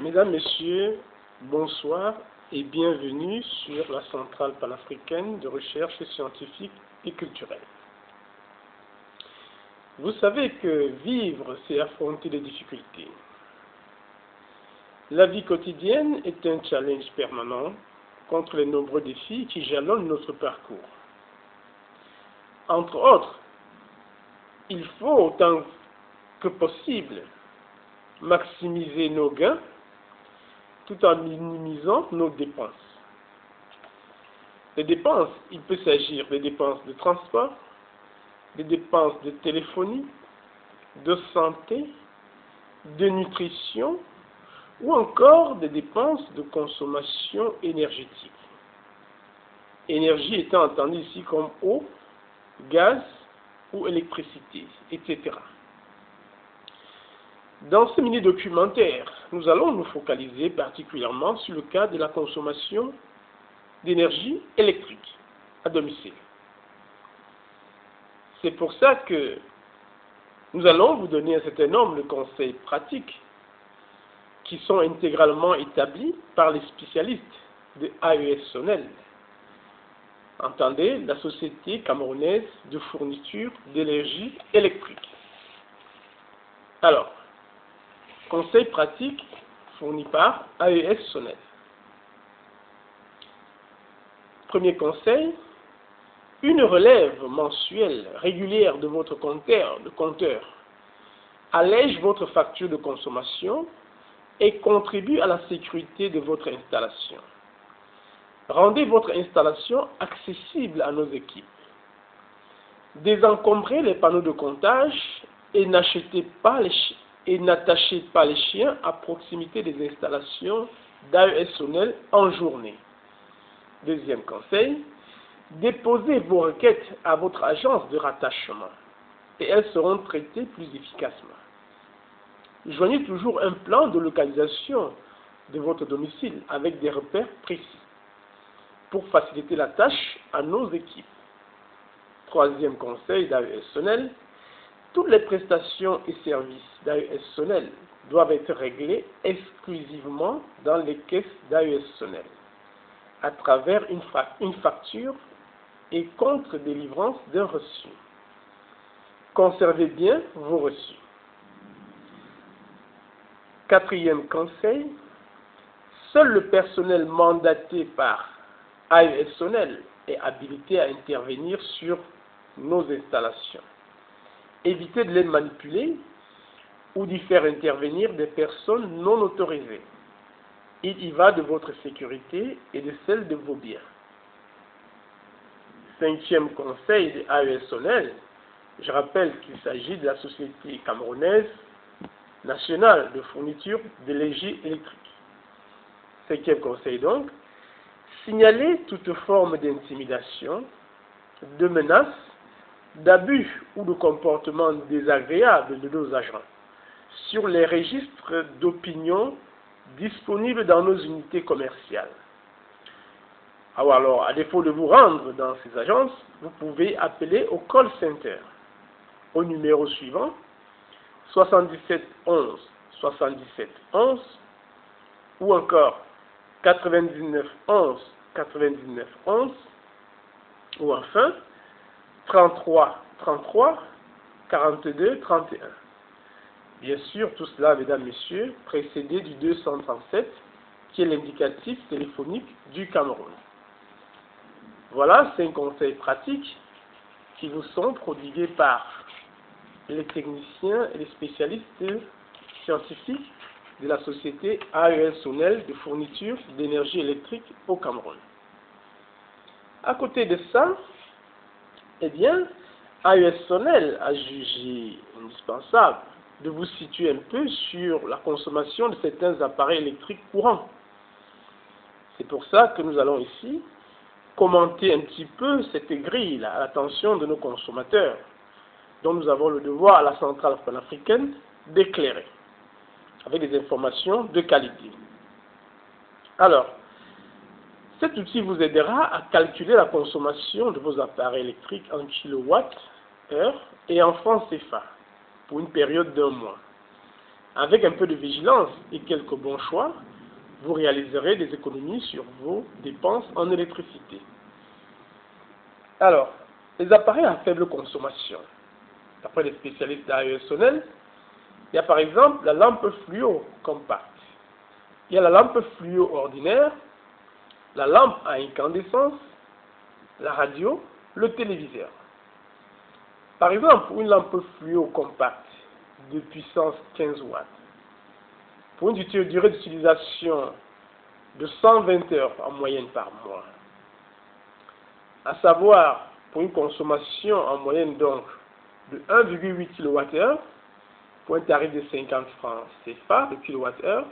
Mesdames, Messieurs, bonsoir et bienvenue sur la Centrale panafricaine de recherche scientifique et culturelle. Vous savez que vivre, c'est affronter des difficultés. La vie quotidienne est un challenge permanent contre les nombreux défis qui jalonnent notre parcours. Entre autres, il faut autant que possible maximiser nos gains tout en minimisant nos dépenses. Les dépenses, il peut s'agir des dépenses de transport, des dépenses de téléphonie, de santé, de nutrition ou encore des dépenses de consommation énergétique. Énergie étant entendue ici comme eau, gaz ou électricité, etc. Dans ce mini-documentaire, nous allons nous focaliser particulièrement sur le cas de la consommation d'énergie électrique à domicile. C'est pour ça que nous allons vous donner un certain nombre de conseils pratiques qui sont intégralement établis par les spécialistes de AES Sonel. Entendez, la Société camerounaise de fourniture d'énergie électrique. Alors, conseils pratiques fournis par AES Sonel. Premier conseil, une relève mensuelle régulière de votre compteur allège votre facture de consommation et contribue à la sécurité de votre installation. Rendez votre installation accessible à nos équipes. Désencombrez les panneaux de comptage et n'attachez pas les chiens à proximité des installations d'AES Sonel en journée. Deuxième conseil, déposez vos requêtes à votre agence de rattachement et elles seront traitées plus efficacement. Joignez toujours un plan de localisation de votre domicile avec des repères précis pour faciliter la tâche à nos équipes. Troisième conseil d'AES Sonel, toutes les prestations et services d'AES Sonel doivent être réglés exclusivement dans les caisses d'AES Sonel à travers une facture et contre-délivrance d'un reçu. Conservez bien vos reçus. Quatrième conseil, seul le personnel mandaté par AES Sonel est habilité à intervenir sur nos installations. Évitez de les manipuler ou d'y faire intervenir des personnes non autorisées. Il y va de votre sécurité et de celle de vos biens. Cinquième conseil de AES Sonel, je rappelle qu'il s'agit de la Société camerounaise nationale de fourniture d'énergie électrique. Cinquième conseil donc, signalez toute forme d'intimidation, de menace, d'abus ou de comportement désagréable de nos agents sur les registres d'opinion disponibles dans nos unités commerciales. Alors, à défaut de vous rendre dans ces agences, vous pouvez appeler au call center au numéro suivant 77 11 77 11 ou encore 99 11 99 11 ou enfin 33 33 42 31. Bien sûr, tout cela, mesdames, messieurs, précédé du 237, qui est l'indicatif téléphonique du Cameroun. Voilà 5 conseils pratiques qui vous sont prodigués par les techniciens et les spécialistes scientifiques de la société AES Sonel de fourniture d'énergie électrique au Cameroun. À côté de ça, eh bien, AES Sonel a jugé indispensable de vous situer un peu sur la consommation de certains appareils électriques courants. C'est pour ça que nous allons ici commenter un petit peu cette grille à l'attention de nos consommateurs, dont nous avons le devoir à la Centrale panafricaine d'éclairer, avec des informations de qualité. Alors, cet outil vous aidera à calculer la consommation de vos appareils électriques en kWh et en francs CFA pour une période d'1 mois. Avec un peu de vigilance et quelques bons choix, vous réaliserez des économies sur vos dépenses en électricité. Alors, les appareils à faible consommation. D'après les spécialistes d'AESonnel, il y a par exemple la lampe fluo compacte. Il y a la lampe fluo ordinaire, la lampe à incandescence, la radio, le téléviseur. Par exemple, une lampe fluo compacte de puissance 15 watts, pour une durée d'utilisation de 120 heures en moyenne par mois, à savoir pour une consommation en moyenne donc de 1,8 kWh, pour un tarif de 50 francs CFA le kWh,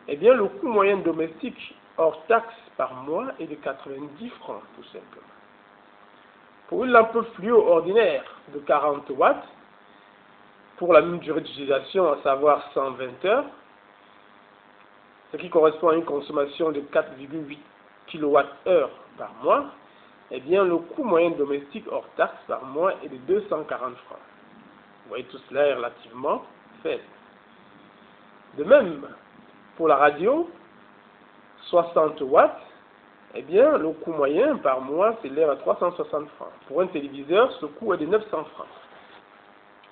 eh bien le coût moyen domestique hors taxe par mois est de 90 francs tout simplement. Pour une lampe fluo ordinaire de 40 watts, pour la même durée d'utilisation, à savoir 120 heures, ce qui correspond à une consommation de 4,8 kWh par mois, eh bien le coût moyen domestique hors taxe par mois est de 240 francs. Vous voyez, tout cela est relativement faible. De même, pour la radio, 60 watts, eh bien, le coût moyen par mois s'élève à 360 francs. Pour un téléviseur, ce coût est de 900 francs.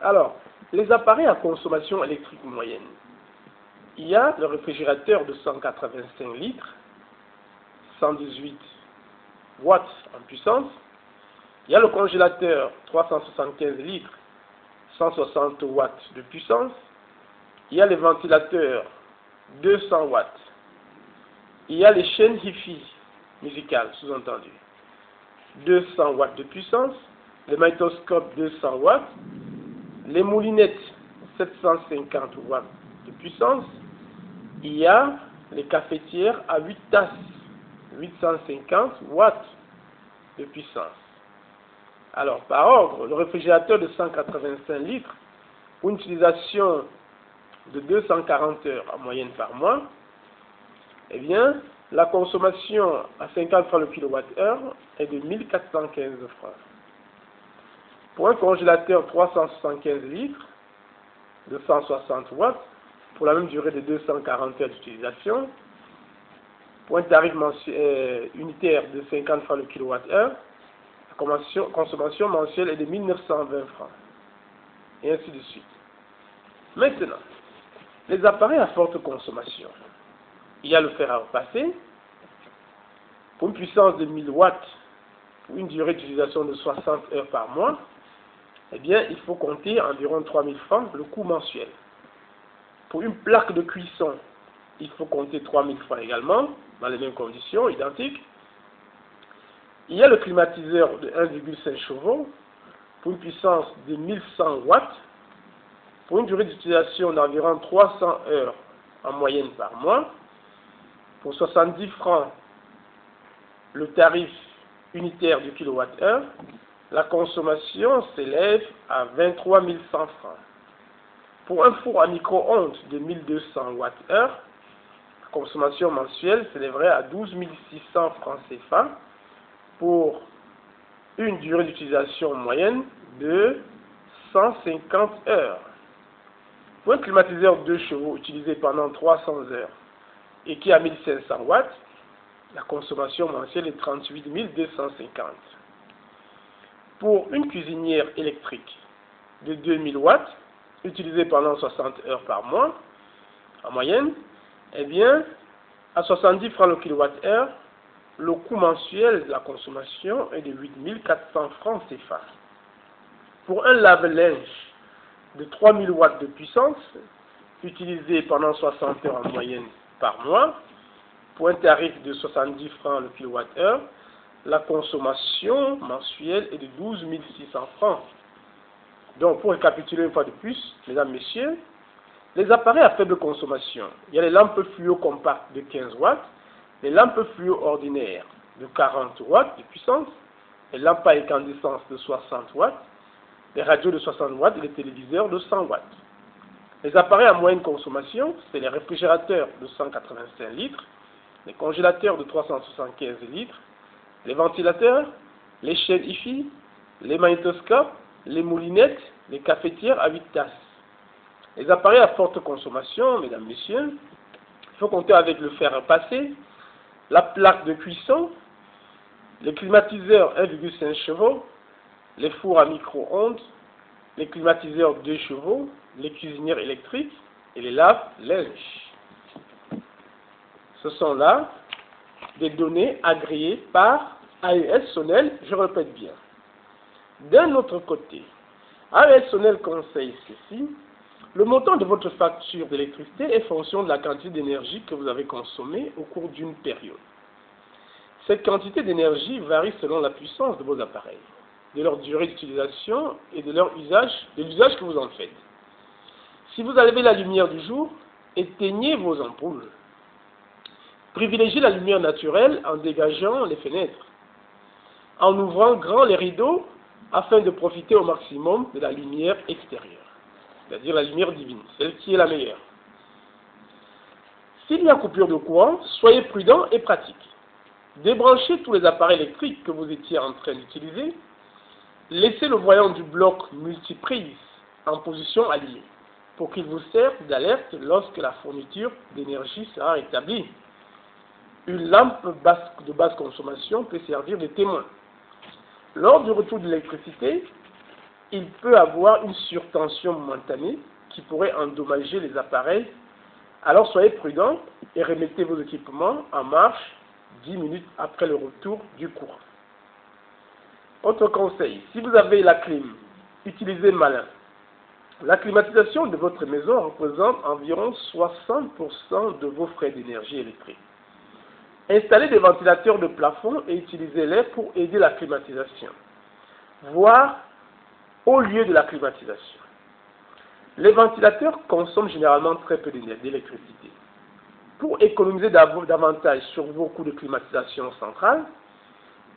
Alors, les appareils à consommation électrique moyenne. Il y a le réfrigérateur de 185 litres, 118 watts en puissance. Il y a le congélateur 375 litres, 160 watts de puissance. Il y a les ventilateurs 200 watts. Il y a les chaînes Hi-Fi musicales, sous-entendu, 200 watts de puissance. Les magnétoscopes 200 watts. Les moulinettes 750 watts de puissance. Il y a les cafetières à 8 tasses, 850 watts de puissance. Alors, par ordre, le réfrigérateur de 185 litres, pour une utilisation de 240 heures en moyenne par mois, eh bien, la consommation à 50 francs le kilowattheure est de 1415 francs. Pour un congélateur 375 litres de 160 watts, pour la même durée de 240 heures d'utilisation, pour un tarif unitaire de 50 francs le kilowattheure, la consommation mensuelle est de 1920 francs. Et ainsi de suite. Maintenant, les appareils à forte consommation. Il y a le fer à repasser, pour une puissance de 1000 watts, pour une durée d'utilisation de 60 heures par mois, eh bien, il faut compter environ 3000 francs le coût mensuel. Pour une plaque de cuisson, il faut compter 3000 francs également, dans les mêmes conditions, identiques. Il y a le climatiseur de 1,5 chevaux, pour une puissance de 1100 watts, pour une durée d'utilisation d'environ 300 heures en moyenne par mois. Pour 70 francs, le tarif unitaire du kilowattheure, la consommation s'élève à 23 100 francs. Pour un four à micro-ondes de 1200 Wh, la consommation mensuelle s'élèverait à 12 600 francs CFA pour une durée d'utilisation moyenne de 150 heures. Pour un climatiseur de 2 chevaux utilisé pendant 300 heures et qui a 1500 watts, la consommation mensuelle est 38 250. Pour une cuisinière électrique de 2000 watts, utilisée pendant 60 heures par mois, en moyenne, eh bien, à 70 francs le kilowattheure, le coût mensuel de la consommation est de 8400 francs CFA. Pour un lave-linge de 3000 watts de puissance, utilisé pendant 60 heures en moyenne par mois, pour un tarif de 70 francs le kilowattheure, la consommation mensuelle est de 12 600 francs. Donc, pour récapituler une fois de plus, mesdames, messieurs, les appareils à faible consommation, il y a les lampes fluo compactes de 15 watts, les lampes fluo ordinaires de 40 watts de puissance, les lampes à incandescence de 60 watts, les radios de 60 watts et les téléviseurs de 100 watts. Les appareils à moyenne consommation, c'est les réfrigérateurs de 185 litres, les congélateurs de 375 litres, les ventilateurs, les chaînes Hi-Fi, les magnétoscopes, les moulinettes, les cafetières à 8 tasses. Les appareils à forte consommation, mesdames, messieurs, il faut compter avec le fer à repasser, la plaque de cuisson, les climatiseurs 1,5 chevaux, les fours à micro-ondes, les climatiseurs 2 chevaux, les cuisinières électriques et les lave-linges. Ce sont là des données agréées par AES Sonnel, je répète bien. D'un autre côté, AES Sonnel conseille ceci: le montant de votre facture d'électricité est fonction de la quantité d'énergie que vous avez consommée au cours d'une période. Cette quantité d'énergie varie selon la puissance de vos appareils, de leur durée d'utilisation et de l'usage que vous en faites. Si vous avez la lumière du jour, éteignez vos ampoules. Privilégiez la lumière naturelle en dégageant les fenêtres, en ouvrant grand les rideaux afin de profiter au maximum de la lumière extérieure, c'est-à-dire la lumière divine, celle qui est la meilleure. S'il y a coupure de courant, soyez prudent et pratique. Débranchez tous les appareils électriques que vous étiez en train d'utiliser. Laissez le voyant du bloc multiprise en position allumée pour qu'il vous serve d'alerte lorsque la fourniture d'énergie sera rétablie. Une lampe de basse consommation peut servir de témoin. Lors du retour de l'électricité, il peut avoir une surtension momentanée qui pourrait endommager les appareils. Alors soyez prudent et remettez vos équipements en marche 10 minutes après le retour du courant. Autre conseil, si vous avez la clim, utilisez malin. La climatisation de votre maison représente environ 60% de vos frais d'énergie électrique. Installez des ventilateurs de plafond et utilisez-les pour aider la climatisation, voire au lieu de la climatisation. Les ventilateurs consomment généralement très peu d'électricité. Pour économiser davantage sur vos coûts de climatisation centrale,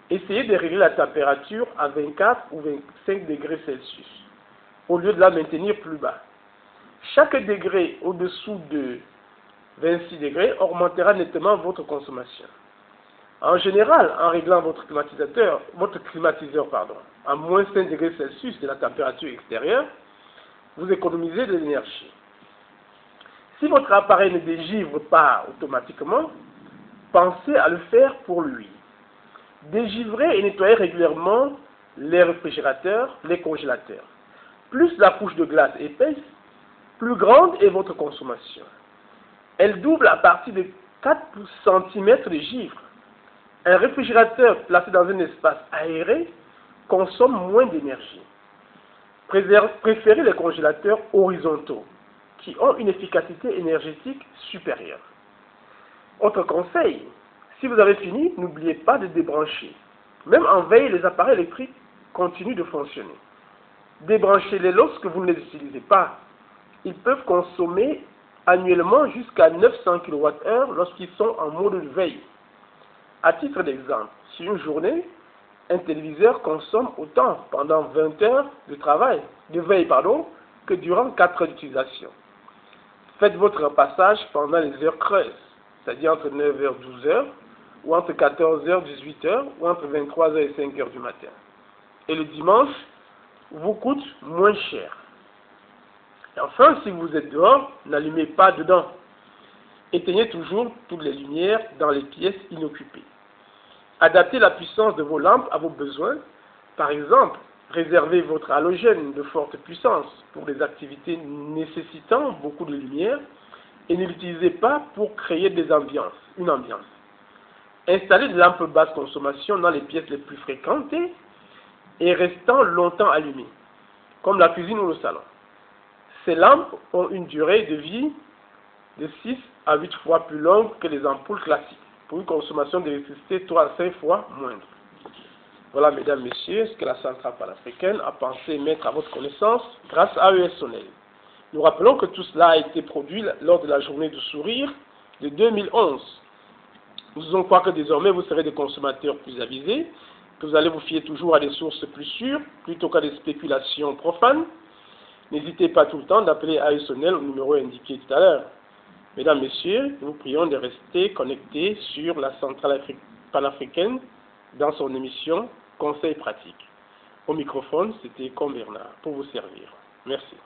essayez de régler la température à 24 ou 25 degrés Celsius, au lieu de la maintenir plus bas. Chaque degré au-dessous de 26 degrés augmentera nettement votre consommation. En général, en réglant votre climatiseur à moins 5 degrés Celsius de la température extérieure, vous économisez de l'énergie. Si votre appareil ne dégivre pas automatiquement, pensez à le faire pour lui. Dégivrez et nettoyez régulièrement les réfrigérateurs, les congélateurs. Plus la couche de glace est épaisse, plus grande est votre consommation. Elle double à partir de 4 cm de givre. Un réfrigérateur placé dans un espace aéré consomme moins d'énergie. Préférez les congélateurs horizontaux qui ont une efficacité énergétique supérieure. Autre conseil, si vous avez fini, n'oubliez pas de débrancher. Même en veille, les appareils électriques continuent de fonctionner. Débranchez-les lorsque vous ne les utilisez pas. Ils peuvent consommer annuellement jusqu'à 900 kWh lorsqu'ils sont en mode de veille. À titre d'exemple, sur une journée, un téléviseur consomme autant pendant 20 heures de veille, que durant 4 heures d'utilisation. Faites votre repassage pendant les heures creuses, c'est-à-dire entre 9h et 12h, ou entre 14h et 18h, ou entre 23h et 5h du matin. Et le dimanche vous coûte moins cher. Et enfin, si vous êtes dehors, n'allumez pas dedans. Éteignez toujours toutes les lumières dans les pièces inoccupées. Adaptez la puissance de vos lampes à vos besoins. Par exemple, réservez votre halogène de forte puissance pour des activités nécessitant beaucoup de lumière et ne l'utilisez pas pour créer une ambiance. Installez des lampes basse consommation dans les pièces les plus fréquentées et restant longtemps allumées, comme la cuisine ou le salon. Ces lampes ont une durée de vie de 6 à 8 fois plus longue que les ampoules classiques, pour une consommation d'électricité 3 à 5 fois moindre. Voilà, mesdames, messieurs, ce que la centrale panafricaine a pensé mettre à votre connaissance grâce à AES Sonnel. Nous rappelons que tout cela a été produit lors de la journée du sourire de 2011. Nous allons croire que désormais vous serez des consommateurs plus avisés, que vous allez vous fier toujours à des sources plus sûres plutôt qu'à des spéculations profanes. N'hésitez pas tout le temps d'appeler AES Sonnel au numéro indiqué tout à l'heure. Mesdames, Messieurs, nous vous prions de rester connectés sur la centrale panafricaine dans son émission Conseil pratique. Au microphone, c'était Com Bernard pour vous servir. Merci.